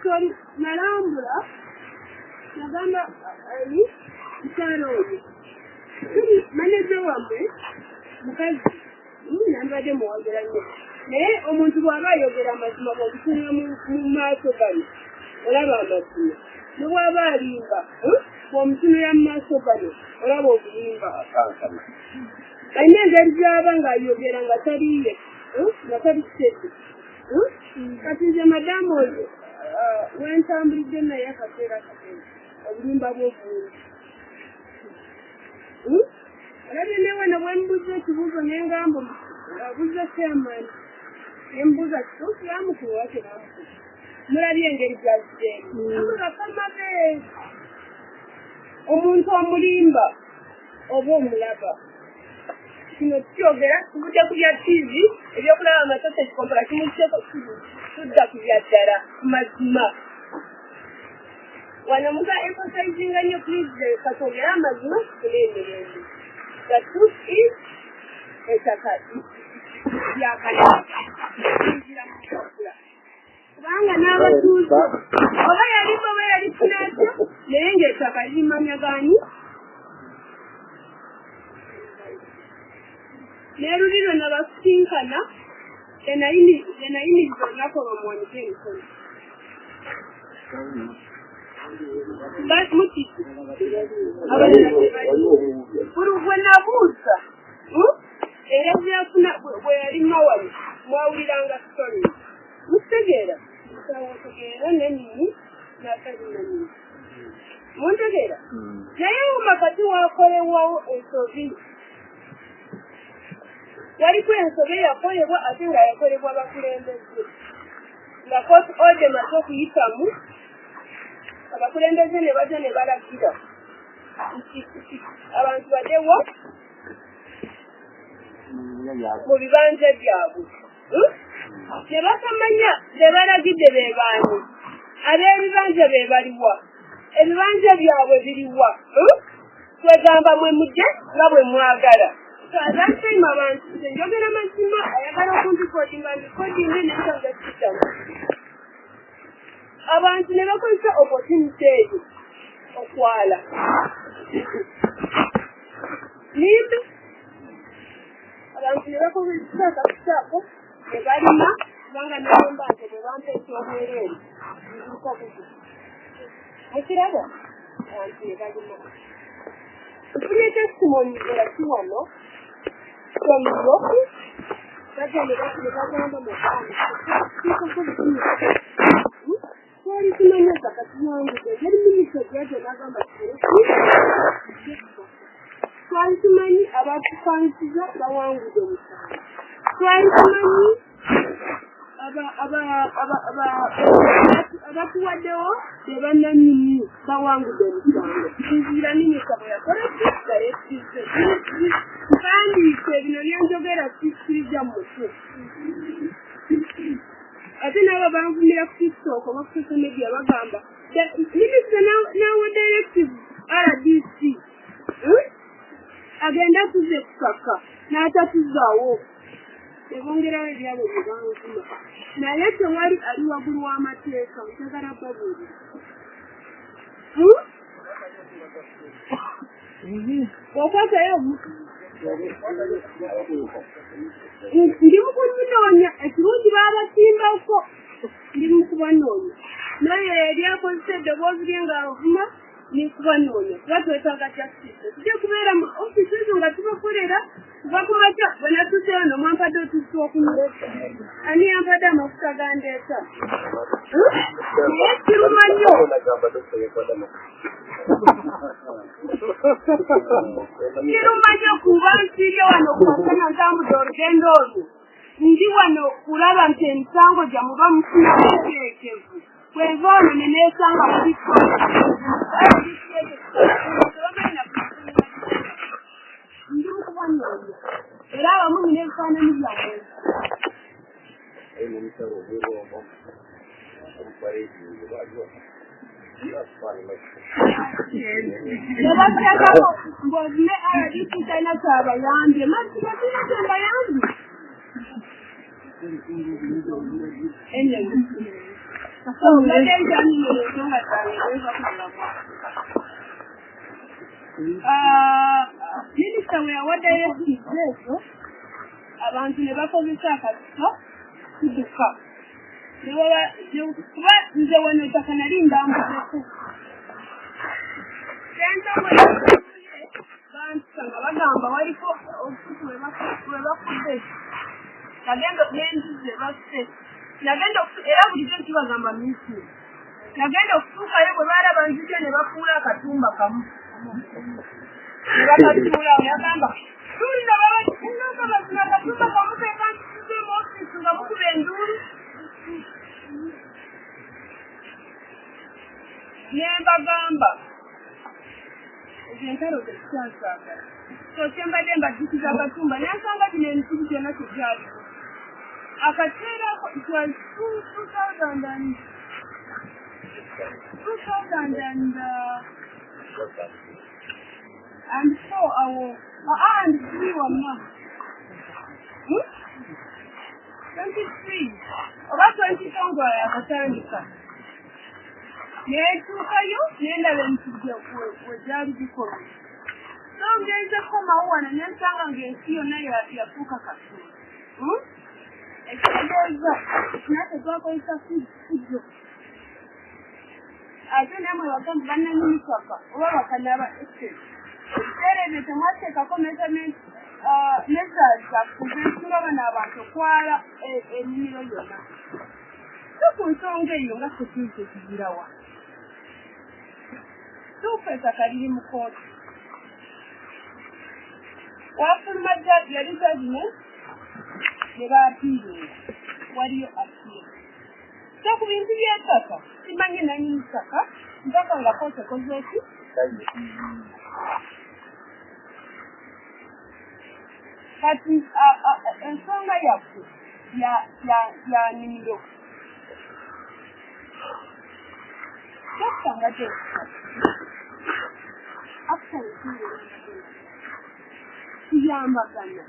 Victoria Marambula nagamba ali mkyaloyo tuli manager wamwe mukazi nambadde muwagera nnyo naye omuntu bw'aba ayogera amazima bw'obutunira mu maaso gano olaba amazima ne bw'aba alimba bw'omutunira mu maaso gano olaba obulimba alina engeri gy'aba ng'ayogera nga taliye nga tali kitete kati nze madamu oyo wentambulidde naye akaseera katono obulimba bw'obulungi olabye ne wano bwembuza ekibuuzo nengamba abuuza chairman nembuuza kituufu bamukulu wake bamukulu mulabye engeri gyaziteemu bakamabe omuntu omulimba oba omulaba kino tukyogera tuvudde ku bya tv ebyokulaba amasose kikompala kimukiteko tudda ku bya ddala ku mazima wano muga emphasizinga nnyo please katwogera amazima kuleemerembe the truth is ettaka lyakalaaingira mukakula kubanga n'abatuuze oba yalimba oba yalifuna atya naye ng'ettaka lirimanyagani neeruli lwonna bakusinkana enayimiriza olunaku bamuwanike emikono mutisi buli gwe nabuuza era byafuna bwe yali mawali mwawuliranga sitoni mutegeera otegeera nenini nakalinanini muntegeera naye wuma kati wakolewawo ensobi waliko ensobe yakolebwa ate nga yakolebwa bakulembeze nga kooti ode maze okuyitamu abakulembeze ne baja ne balagira abantu badewo mu bibanja byabwe ne bakamanya be balagidde be baani ab'ebibanja be baliwa ebibanja byabwe biriwa twegamba mwe mujje nga bwe mwagala azasema abantu njogera mazima ayagala okundikodinga ndikodinge nesanga kitamu abantu ne bakozesa opportunity eyo okwala nimbe abantu ne bakozesa akakitaako ne balima kubanga nayomba nti bwe bampa ekyobwereere nzikukakuzi mukiraba abantu ne balima tufunye testimony eraki wano from Rocky, that's why they got to the background of the family. What is the name of the Katiyan? The very minister of the Nagama trying to money about the fancy the one with them. Trying to money about what they are, they run them in the one with them. This is the minister of the kandi sebino byanjogera kikiriza mutu ate nabo banvumira ku TikTok oba ku social media bagamba minister now directive RDC agenda kuze kukaka n'atatuzaawo ebongerawo ebyabo byebanvuma naye tewali ali waggulu w'amateeka njagala babuuli okwatayo ndi mukunoonya ekirungi babasimbako ndi mukubanoonya naye eryakozesa eddoboozi lye ngaavuma nikubanoonya kuba twetaaga justice tujja kubeera mu ofisi ezo nga tubakolera kuva ku makya bwe natuuse wano mwampadde otuusi okunywa ani yampadde amafuta gandeeta naye kiruma nnyo kiruma nnyo kuba nsiirye wano kwasana ntambudde olugendo olwo ndi wano kulaba nti emisango gyamuba mufuna eteekevu bweva ono neneesanga mubiko ndi mukubanoonya era abamu nina ebifaananyi byabwe nebateekako ng'ozine RDC talina kyabayambye mazima tulina kyembayambye Minisita we yawaddeyo ezo abantu ne bakozesa akasito kuduka kuba nze wano ettaka nali ndambuzeko bansanga bagamba waliko obusuku bwe bakudde nagenda n'enjuzi ebasse nagenda era bulijjo ntibagamba misi nagenda okutuukayo bwe baalaba nzija ne bafuula akatumba kamu ne bakatuula yagamba tulina babazina akatumba kamu kekantuzeemu ofiisi nga mukuba enduulu ne mbagamba entalo tekikyansaagala so kyembadde mbaddikiza akatumba nansanga kino emikubi gyonna tegyali akaseera ako it was 2004 awo and 3 wamma 23 oba 20 akatandika netuukayo nendaba emisujja wegyali gikola so ngenze komawo wano nensanga ng'ensi yonna yafuuka katundu ekitegeeza nate twakozesa fujjo ate namwe bagamba bannanyimitaka oba bakanaba ebiseera ebyo temwateekako measurement measures zakuzensinga bano abantu okwala ennimiro yonna so ku nsonga eyo nga sekiite kizirawa tuufu ettaka liri mu kooti wafuluma yali judgment ne baapiiringa waliyo apiira so ku bintu by'ettaka simanyi nanyini ttaka mpaka nga kooti ekoze eki kati ensonga yaffe ya nnimiro kyokutanga kuyambagana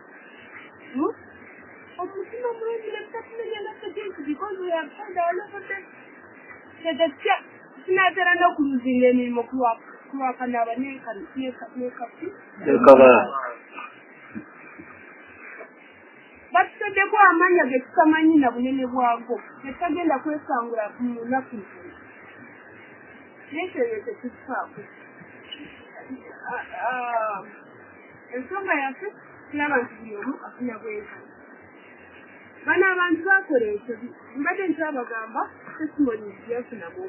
omutima mulemire tutakumenyanga sekintu because we have found our level tetatya sinatera n'okuluzinga emirimu kulwakanaba nekapi batuteddeko amanya ge tutamanyi na bunene bwago tetagenda kwesangula munaku nekyo tekitufaako ensonga yaffe tulaba nti buli omu afuna bweza bano abantu bakola ekyo mbadde nkyabagamba testimonies byafunamu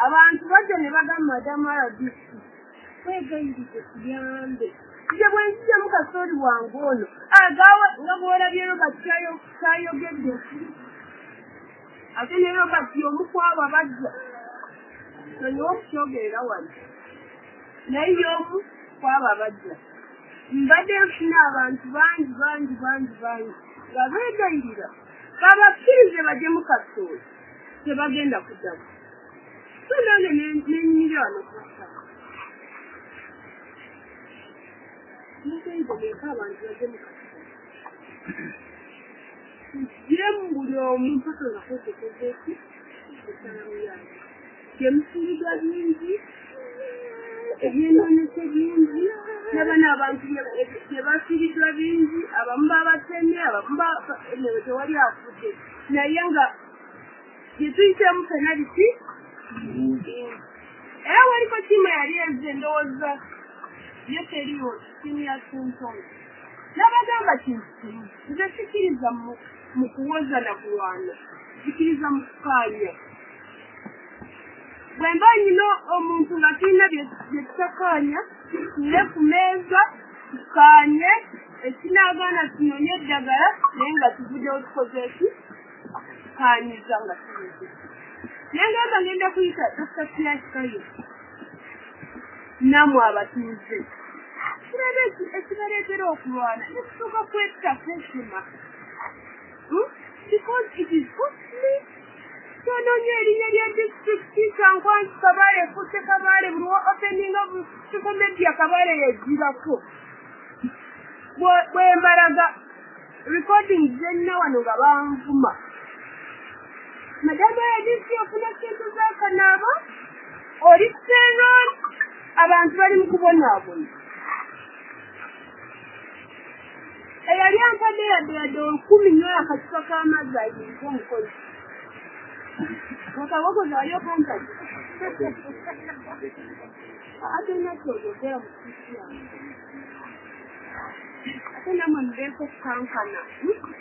abantu bajja ne bagamba madamu rbc twegayiride tuyambe nze bwe nzijjamu kasooli wange ono agawe nga bwolabye robert kyayogedde ate ne robert y'omu kwabo abajja tonyiwa okukyogerera wano naye y'omu kwabo abajja mbadde nfuna abantu bangi nga beegayirira babakkirize bajje mu kasooli tebagenda kuddamu so nange nenyirira wano kumusaba ntegeeka abantu bajje mu kasooli nkigiremu buli omu mpaka nga kwetekereza eki esalamu yange gyemusiiga bingi ebyenonese bingi nabana abantu byebafiiriddwa bingi abamu babateme abamu tewali afudde naye nga gyetuyitemu fena biki era waliko kimu yali ezze ndowooza ye teriyo senior symptoms nabagamba kintu kimu nze sikiriza mu kuwoza na kulwana sikiriza mu kukaanya bwe mba nyina omuntu nga tulina byetutakaanya tule ku meeza tukaanye ekinaagaana tunyonye eddagala naye nga tuvuddewo tukoze eki tukaanyiza nga tuweze naye ngamba ngenda kuyita dr piasikayo namwe abatuuze kirabe ekibaleetera okulwana netutuuka kwetta kwesima because it is costly tononye erinnya lya disitulikiti kankwansi kabaale efuuse kabaale buli wa openinga kikomedya kabaale yegirako bwe mbalaga recording zenna wano nga banvuma madamu yadisi okuna kintu zakanaaba oli seeron abantu bali mu kubonaabona eyali ampadde yadde 10 nyola akacupa k'amazzi ayinza omukozi akabogoza wali okampadde ate nakyogera mu kisi yange ate namwe mubeeko kukankana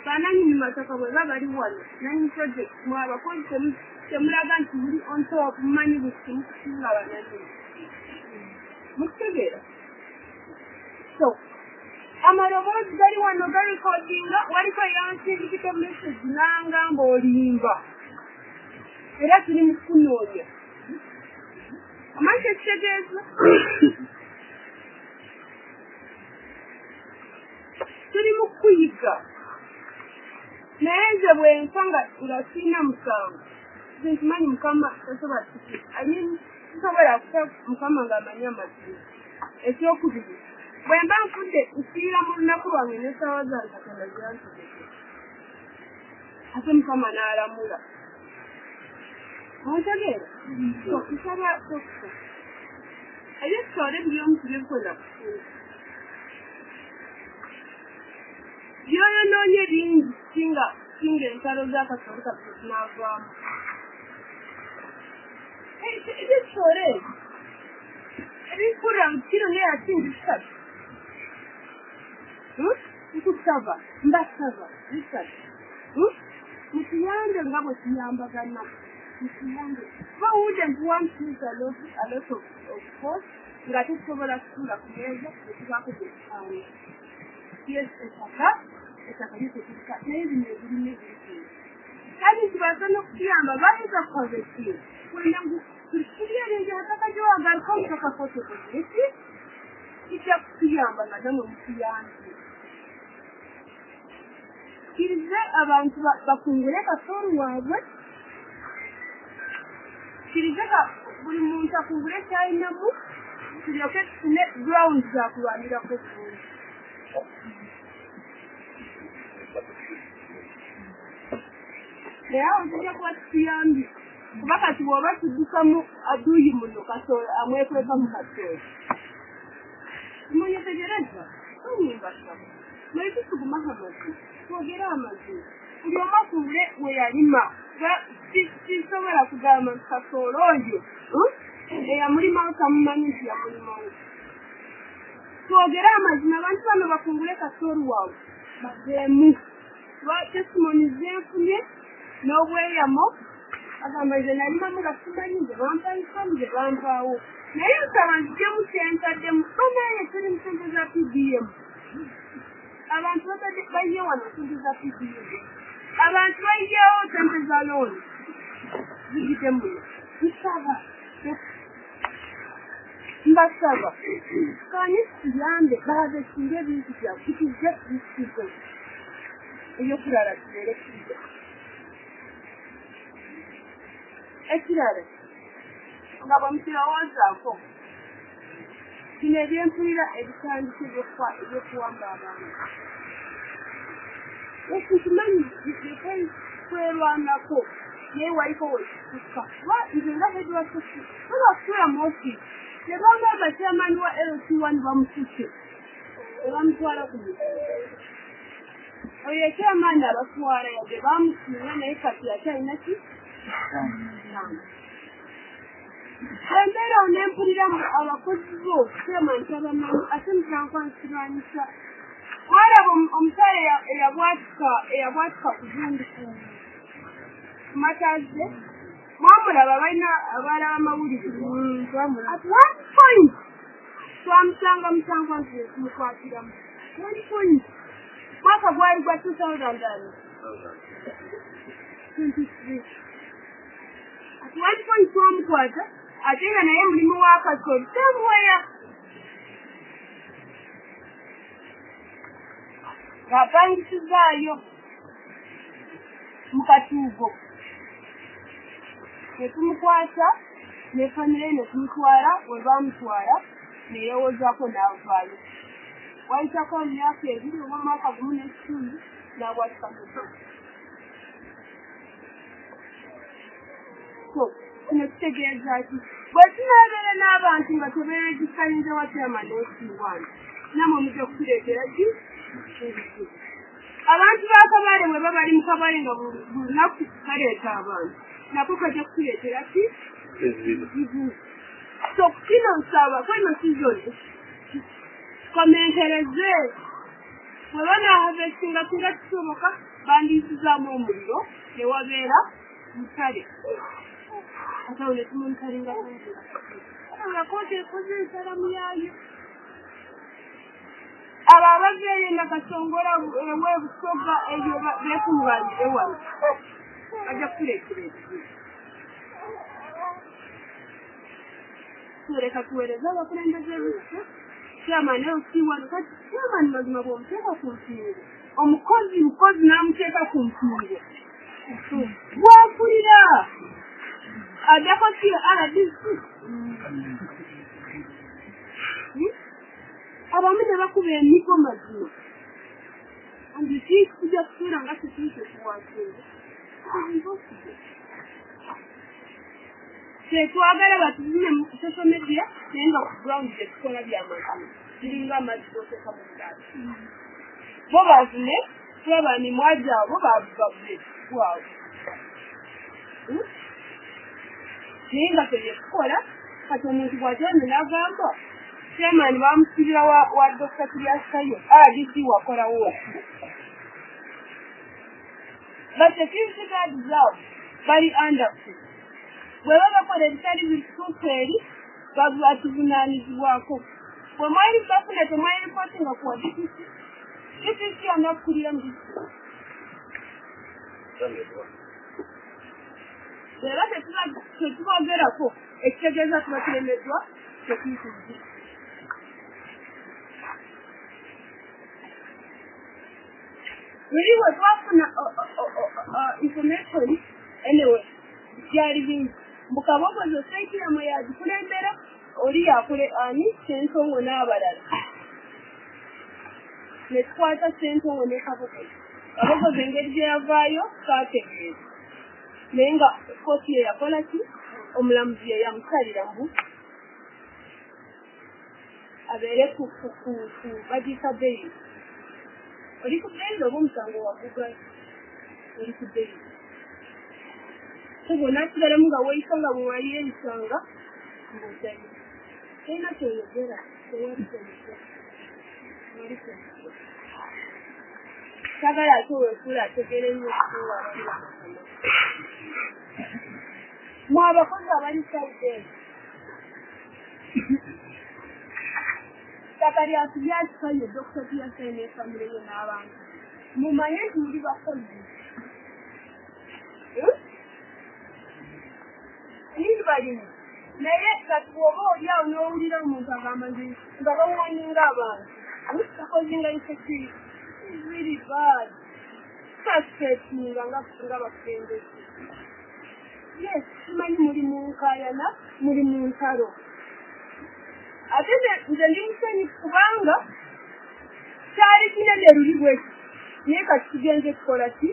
bananyini mataka bwe babali wano nanyi project mwabakozi temulaga nti buli on top mumanyi buli kimu kusinga bananyini mukitegeera so amaloboozi gali wano galikodinga waliko yansindikita message nangamba olimba era tuli mu kunoonya amanyi kyekitegeeza tuli mu kuyiga naye nze bwensanga nga sirina musango nkimanyi mukama tasobola tuki nsobola kuta mukama ng'amanyi amazima ekyokubiri bwe mba nfudde nsiira mu lunaku lwange n'essaawa zange katonda zirantegeke ate mukama n'alamula ontegeera nsaba okusa ebyekitwale byomu tubikola kusinga byoyonoonye bingi singa ensalo z'akatole kaffe zinaavaamu ebyekitwale ebikula kiro neyasingi bisatu nkusaba mbasaba bisatu mutuyambe nga bwe tuyambagana mutuyambe kuba wouldn't want to use a lot of force nga tusobola kutuula ku meeza netubaako gyekitaani yes ettaka litetuka naye bino ebirime ebirikino kati kibaza n'okutuyamba bayinza kukoza ekiyo kwenda tulierenja ataka gyowagaliko omutaka fotokozeki kijja kutuyamba nga namwe mutuyambye kirize abantu bakungule kasoolu waabwe kirize buli muntu akungule kyalinamu tulyoke tufune ground zakulwanirako bulungi naye awo tujja kuba tutuyambye kuba kati bw'oba tuddukamu aduuyi muno kasooli amwekwekamu kasooli tumunyetegereza tunyimba sabo naye tusuguma amazima twogera amazima buli omu akungule we yalima sisobola kugamba nti kasooli oyo eyamulimawo tamumanyi nti yamulimawo twogere amazima abantu bano bakungule kasooli waabwe bageemu kuba testimoni zenfunye n'obweyamo agamba nze nalimamu gasimanyi nze bampayisamu nze bampaawo naye nsaba nzijemu kyentaddemu banaye tuli mu sente za pdm abantu baye wano sente za pdm abantu bayiyewo sente za looni zigide muno nsaba mbasaba kanye tuyambe babesinga ebintu byabwe tukize bisize ebyokulala kibeere kize ekirala nga bwemukirowoozaako kino ebyempulira ebitandike ebyokuwamba abantu ekikimanyi kwerwanako naye waliko wekikuka kuba nze nga hedwaseki oba okutuula mu ofisi ne bangamba kyamaani wa LC1 bamususe ebamutwala ku mukolo oyo ekyamaani abatwala yadde bamusinya naye kati akyalina ki embeera awo nempuliramu abakozi bo kyamaani kyabamanyi ate mukankwansirwanyisa walaba omusaale eyabwatuka ku gundi ku mataze mwamulaba balina abaala b'amawulire at one point twamusanga mukankwansire tumukwatiramu 1 point mwaka gwali gwa 2023 at 1 point twamukwata ate nga naye mulimu wa kasooli tamuweya ng'apangisizaayo mu katuugo ne tumukwata ne famire ne tumutwala we baamutwala neyewozaako n'avaayo wayitako mu myaka 2 oba mwaka 1 n'ekitundu n'abwatuka mu so kino kitegeeza ki bwe tunabeera n'abantu nga tebeeregistalinze wa chairman osiwani namwe mujja kutuleetera ki abantu ba Kabale bwe baba bali mu Kabale nga buli lunaku kaleeta abantu nako kajja kutuleetera ki so kino nsaba kweno sizoni komentereze bwe banaahavesinga singa kisoboka bandiisizaamu omuliro ne wabeera mutale atawo ne tumuntalinga nga kooti ekoze ensalamu yaayo abo abaveeyo nakasongola ewebusoga ebyo beekungaanyire wano bajja kutuleetera ekizibu tuleka tuweereze abakulembeze b'ekifo chairman osiwani kati chairman mazima bw'omuteeka ku nsingo omukozi n'amuteeka ku nsingo bw'akulira addako ki RDC abamu ne bakuba emiko mazima andi kikujja kutuula nga kituuse kuwasinga twagala batuzine mu social media naye nga ku ground tetukola byamazima ziringa amazzi goteeka mu bulaasi bo bazine tulaba ni mwajaabo babubabuze gwabwe naye nga tebyetukola kati omuntu bw'atyame n'agamba chairman bamusibira wa Dr. Tulyasayo RDC wakolawo but security guards zabo bali underfoot bwe babakola ebitali bituufu eri batuvunaanyizibwako bwe mwali bafuna temwali ripootinga kuwa DPC anakulira mu era tetubogerako ekitegeeza tuba tulemeddwa security buli bwe twafuna information anyway byali bingi mukabogozo saikiramu yagikulembera oli yakule ani Ssentongo n'abalala ne tukwata Ssentongo ne Kabogozo Kabogozo engeri gye yavaayo kaategeeza naye nga kooti ye yakola ki omulamuzi ye yamusalira mbu abeere ku bagiisa beyiri oli ku beyiri oba omusango waguga oli ku beyiri kubona tudalamu nga weeyisa nga bwe wali ebisanga ng'otayo tolina kyoyogera tewali kyomugera wali kyomugera sagala ate weekula ategere nnyo okutuula abaliwamusana mwe abakozi abali saideni ttaka lyatu lyakikayo Dr. Tulyasayo n'efamire ye n'abantu mumanye nti muli bakozi ningi balimi naye kati bw'oba oli awo n'owulira omuntu agamba nti nga bawaninga abantu takozinga insecurity is really bad frustratinga nga bakendezi yes simanyi muli mu nkayana muli mu ntalo ate nze ndi musenyi kubanga kyali kinene luli bweki naye kati kigenze kukola ki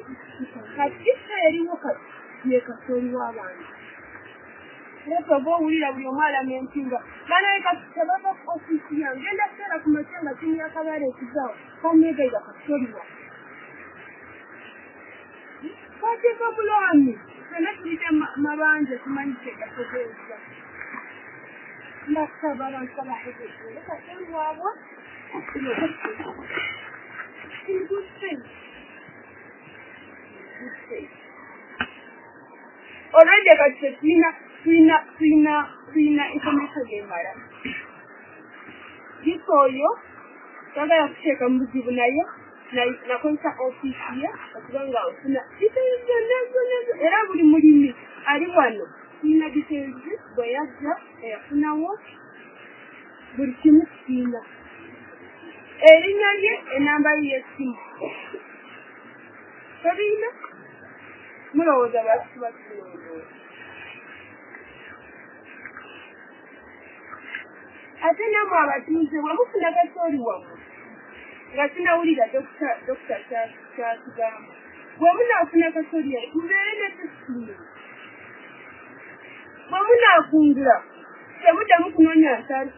kati kisa eriwo kati ye kasoli w'abantu Lepo bo ulira buli omwala mentinga. Bana ekasababa ofisi yange ngenda kusera ku matanga chini ya Kabale ekizaawo. Kamega ida kasoliwa. Kwate ko buloni. Sana tulite mabanje kumanyise gategeza. Ndasaba abantu bahegeze. Leka senu wabo. In good faith. Good faith. Already kachetina Twina information gemara. Gikoyo kanga yakuteeka mu buzibu naye nakozesa ofisi ye okubanga ofuna details era buli mulimi ali wano twina details bwe yazza eyafunawo buli kimu twina erinnya lye enamba ye y'essimu tobina mulowooza bakitulowoolooza ate namwe abatuuze wamufuna kasooli wammwe nga sinawulira dokita kyatugamba bwe munaafuna kasooli yaye mubeere ne tusimu akungula temuddamu kunoonya nsalo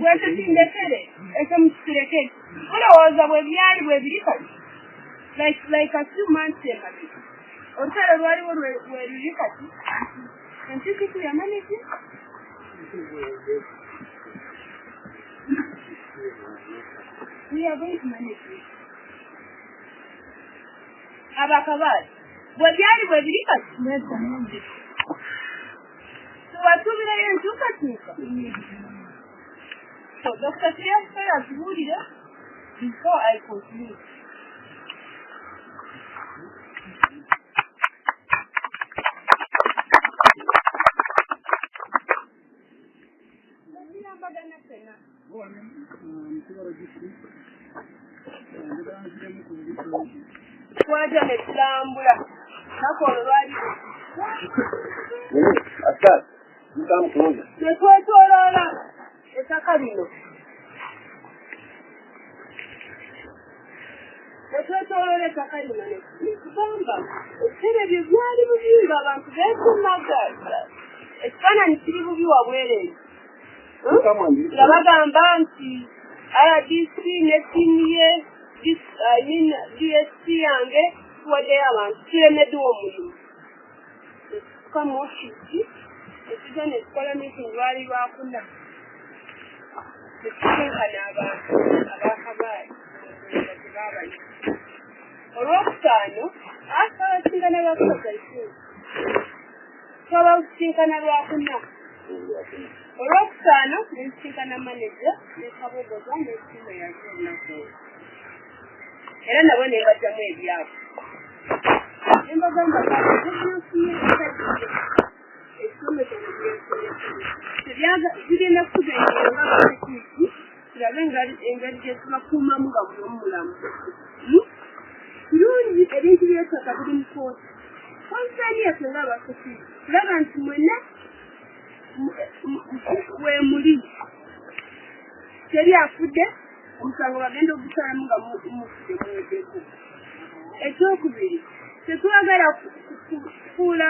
bwekyo kindekere ekyo mukikirekere mulowooza bwe byali bwe biri kati like a few months emabega olutalo lwaliwo lwe luli kati ensikiku yamaniki we are going to manage this abakabaali bwe byali bwe biri kati tubasuubirayo entuukatuuka so Dr. Siyasifeyo atubuulire before I conclude twaja ne tulambula nakono lwali ne twetoloola ettaka lino nekugamba ebisere bye byali bubi nga abantu beekumagaza ekifaananyi kiri bubi wabwereere nga bagamba nti RDC ne ttiimu ye DSC yange tuwaddeyo abantu kiremeddewo omulimu etuka mu ofisi ekija ne tukola meeting lwali lwakuna netutenkana abantu abakabaali tebaabali olwokutaano twabasinkana lwakusasaisimu twabasinkana lwakuna olwokutaano nensinkana manaja nekabogoza nesimu yange olunaku era nabo nebajjamu ebyabo nembagamba zigenda kutugendera nga basekiti tulabe engeri gyetubakuumamu nga buli omulamu kirungi ebintu by'ettaka biri mu kooti konsaani yaffe nga abasekiti tulaba nti mwenna wemuli teri afudde omusango bagenda ogusalamu nga mufudde mwedeko ekyokubiri tetwagala kufuula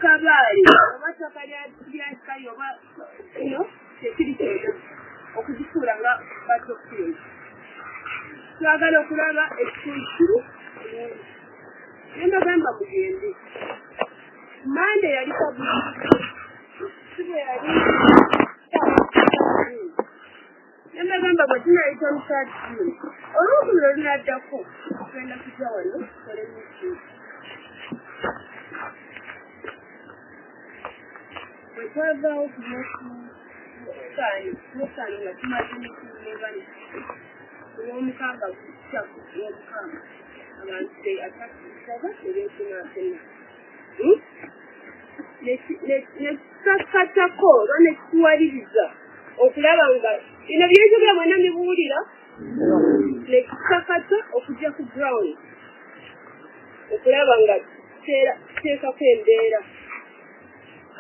kabaali oba ttaka lyakali oba ino tekiri kyena okugifuula nga batokirezi twagala okulaba ekikulu nembagamba mugende mande yali kabuli sibwe yali nembagamba bwe tunayita musaati olwokubiri olunaddako tugenda kujja wano tolemiki bwe twavaawo musaani nga tumaze nekinemane olwomukaaga kutaku womukaaga abantu atakusaba ebyenkunaasena nekikakatako oba nekituwaliriza okulaba nga bino byenjogera mwena mibuulira nekikakata okujja ku ground okulaba nga tuteekako embeera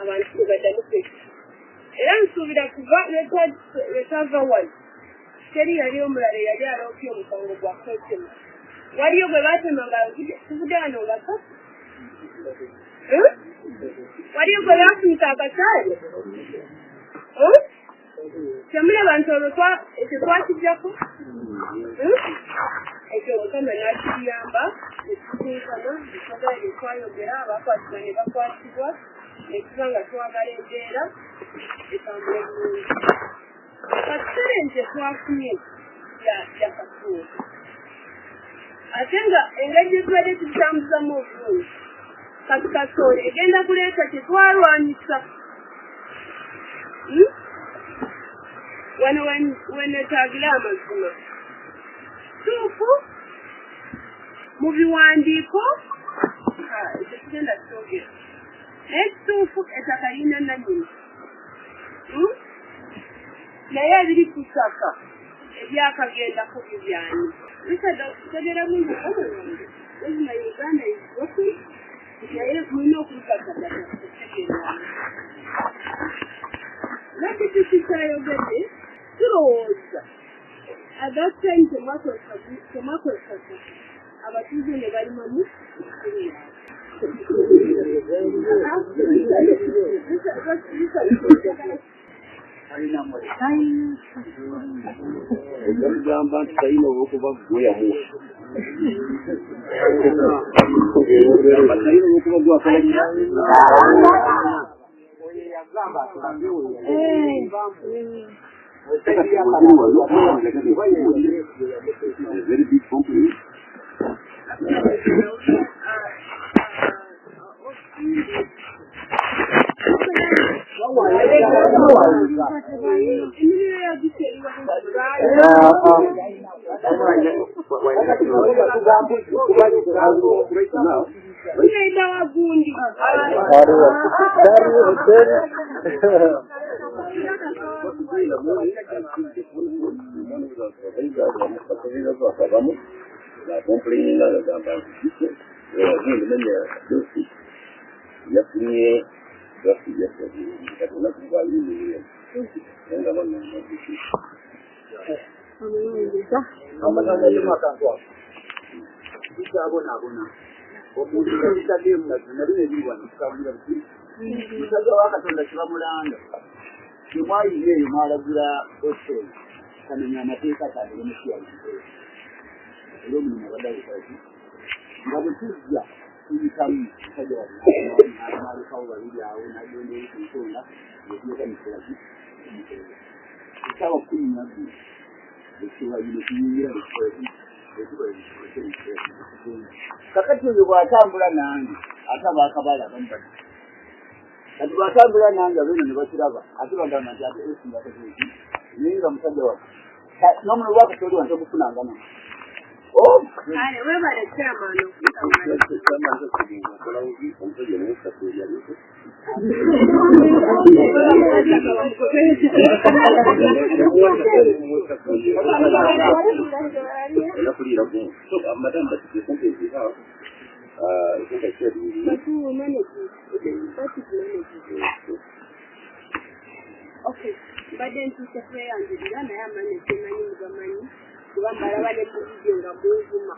abantu tebaddamu kweki era nsuubira kuva lwetava wali teri yali omulala eyali aloopya omusango gwa kwetema waliyo gwe baatema nga tuvudde wano nga waliyo gwe baafunika akasaale temulaba nti olwo ekyo twakijjako ekyo omukama n'akiyamba nekitutunkana ekitogala bye twayogera abakwatibwa ne bakwatibwa nekiba nga twagala embeera etambula bulungi kakiseera nti twafunye yakatuuka ate nga engeri gye tubadde tubitambuzamu obulungi katikasoole egenda kuleeta kyetwalwanyisa wano wenetaagira amazima tuufu mu biwandiiko ekyo tugenda tutogera naye kituufu ettaka lirina nannyini naye ebiri ku ttaka ebyakagendako bibyani bitegera bungi omuwange ezima uganda izoku naye mulina okubikakagana okutegerwa nakituki kyayogedde tulowooza agatime temwakozesa abatuuze ne balimamu abantu balina olw'okuba gweyamu balina olw'okuba gwakalaa very big company. La compagnia la gamba ya punya ya karena kembali ini yang dalam itu namanya makan kuah bisa abona omuntu kita dia nari diwan sekarang dia bisa jawa katonda kiramulanda kimai ye malagura oso kananya mateka kandi n'umukiyaga leo mna wadai kazi ngabutuzya ibitamu kajwa na kawa ile au na ndio kutonda ndio kama kiasi sawa kunya ikiwa ile kinyira kakati yo batambula nange ataba akabala bambali kati batambula nange abene ne bakiraba atibanga najja esinga kazi ninga musajja wa nomu wako toli wanto kufunanga na oh ale wewe bale chama no kama ndio kudinga kwa hiyo mtoto ni msafiri ya nini nakulira ku so madam bati kompezi ha iko kachedi batu manage okay baden tuchafwe anjira na ya manage mani gamani kubambara bale kuvideo nga muzuma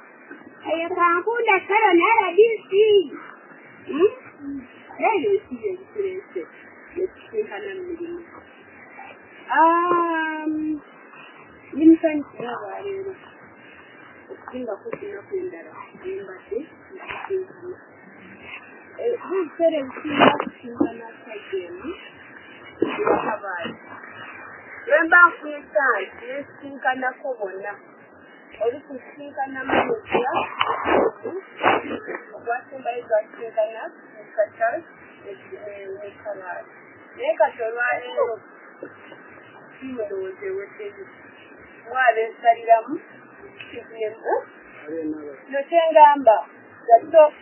aya kankunda kala na DC leo isiye stress yesikana mmirimu nimsan tsaba rero kinga kutina kwendara embate ndakukana husere kinga kageni kabali Remember kuita sinkana kubona ori kusinkana manusia watu baiza sinkana kachar ekana neka torwale kimero wote wale saliramu kivyembo no tengamba dato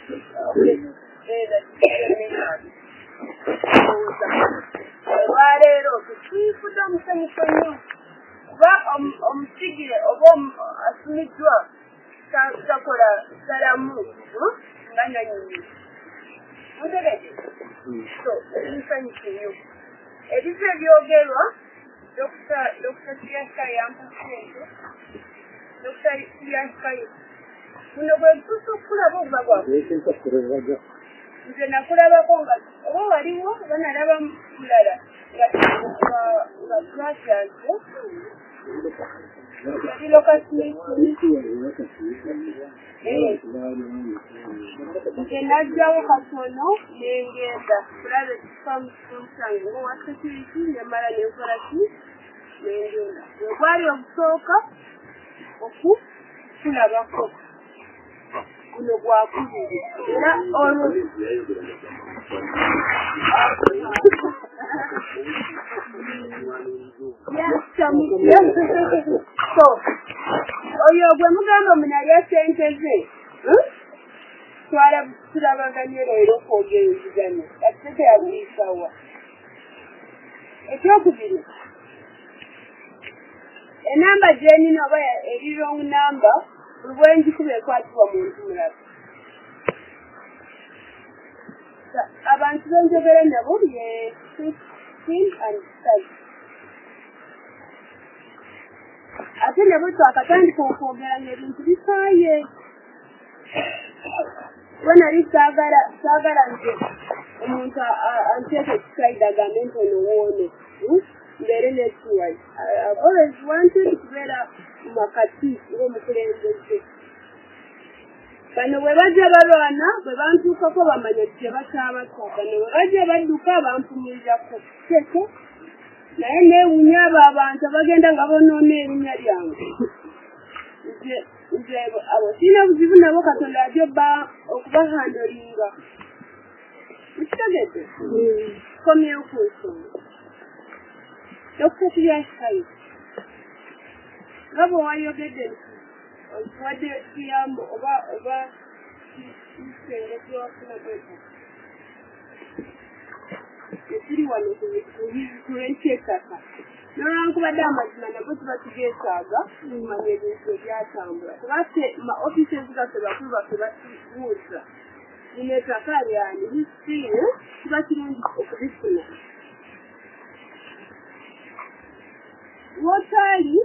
Warero kufuda musanyisonyo ba omusigire obo asumijwa takora salamu nganya nyinyi mudege so musanyisonyo edise byogerwa Dr. Siaska yampasente Dr. Siaska kuno bwe tusukula bo bagwa nze nakulaba konga oba waliwo banalaba mulala nga twasyanze nze najjawo katono nengenda kulaba ekifamu kyomusange owa security nemala nenkola ki nengenda bwegwali ogusooka okukulabako kuno gwakubiri era olwo so oyo gwe mugamba munalya sente ze tulabaganye leero kwogereziganya kati teyabiisawa ekyokubiri enamba gyenina oba eri wrong number Bwenjikuba ekwatibwa muntu mulala abantu benjogera nabo ye 16 and 5 ate nabo twakatandika okwogeranya ebintu bikaaye wenali saagala nze omuntu anteeka ekikaide agambe nti ono woone mbeere nekiwai I've always wanted kubeera wakati ng'omukulembeze bano bwe bajja balwana bwe bantuukako bamanya gye bakyabasa bano bwe bajja badduka bampumirizako keke naye neewunya abo abantu abagenda nga bonoona erinnya lyange nze abo sirina buzibu nabo katonda ajja okubahandolinga mukitegedde komyewo ku nsonga okutatulyasayi nga bwe wayogedde nti wadde kiyambo oba kisenge kyewafuna bweka ekiri wano kulwenkyekaka nolwankubadde amazima nago tuba tugeetaaga manya ebintu ebyatambula kubate ma offices gaffe bakulu baffe batubuuza lino ettaka lyani history kiba kirungi okubifuna wotaali